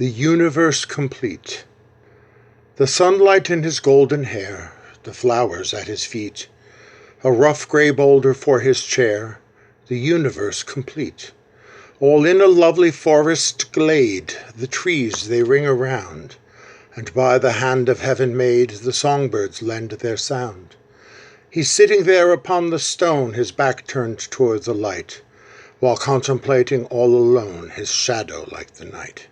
the universe complete. The sunlight in his golden hair, the flowers at his feet, a rough grey boulder for his chair, the universe complete. All in a lovely forest glade, the trees they ring around, and by the hand of heaven made, the songbirds lend their sound. He's sitting there upon the stone, his back turned toward the light, while contemplating all alone his shadow like the night.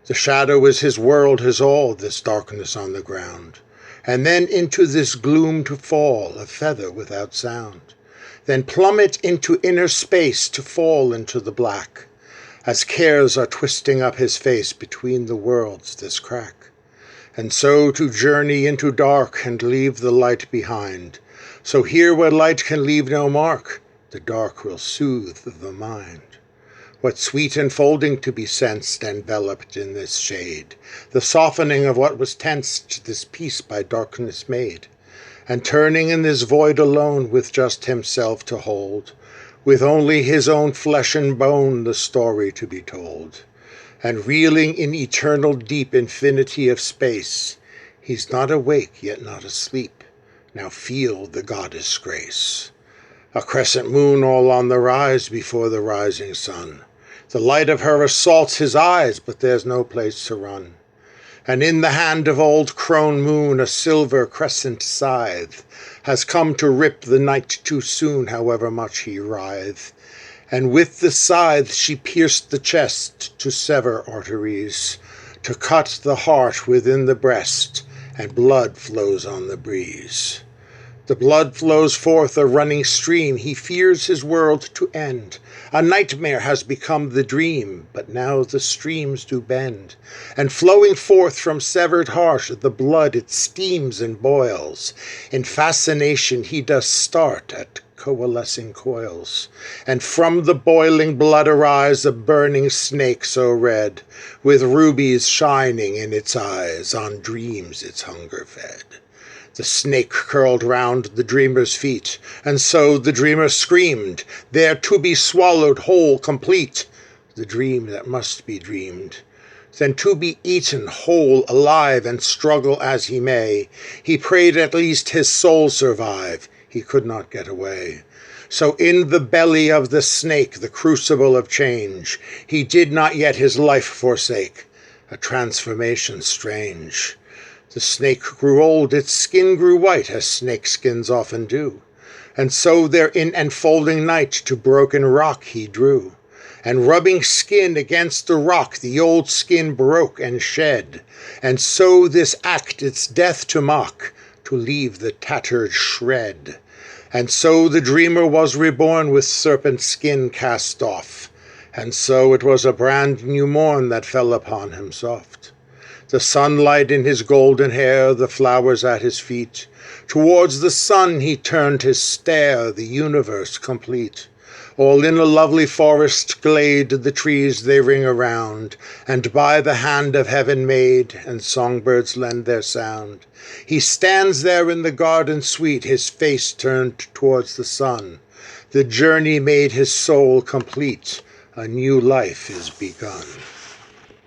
The shadow is his world, his all, this darkness on the ground, and then into this gloom to fall, a feather without sound, then plummet into inner space to fall into the black, as cares are twisting up his face between the worlds this crack, and so to journey into dark and leave the light behind. So here where light can leave no mark, the dark will soothe the mind. What sweet enfolding to be sensed, enveloped in this shade, the softening of what was tensed, this peace by darkness made, and turning in this void alone with just himself to hold, with only his own flesh and bone the story to be told, and reeling in eternal deep infinity of space, he's not awake yet not asleep, now feel the goddess grace. A crescent moon all on the rise before the rising sun, the light of her assaults his eyes, but there's no place to run. And in the hand of old crone moon a silver crescent scythe has come to rip the night too soon, however much he writhe. And with the scythe she pierced the chest to sever arteries, to cut the heart within the breast, and blood flows on the breeze. The blood flows forth a running stream, he fears his world to end. A nightmare has become the dream, but now the streams do bend, and flowing forth from severed heart, the blood it steams and boils. In fascination he does start at coalescing coils, and from the boiling blood arise a burning snake so red, with rubies shining in its eyes, on dreams its hunger fed. The snake curled round the dreamer's feet, and so the dreamer screamed, there to be swallowed whole, complete, the dream that must be dreamed. Then to be eaten whole, alive, and struggle as he may, he prayed at least his soul survive, he could not get away. So in the belly of the snake, the crucible of change, he did not yet his life forsake, a transformation strange. The snake grew old, its skin grew white, as snake skins often do, and so there in enfolding night to broken rock he drew, and rubbing skin against the rock the old skin broke and shed, and so this act its death to mock, to leave the tattered shred. And so the dreamer was reborn with serpent skin cast off, and so it was a brand new morn that fell upon him soft. The sunlight in his golden hair, the flowers at his feet, towards the sun he turned his stare, the universe complete. All in a lovely forest glade, the trees they ring around, and by the hand of heaven made, and songbirds lend their sound. He stands there in the garden sweet, his face turned towards the sun. The journey made his soul complete, a new life is begun.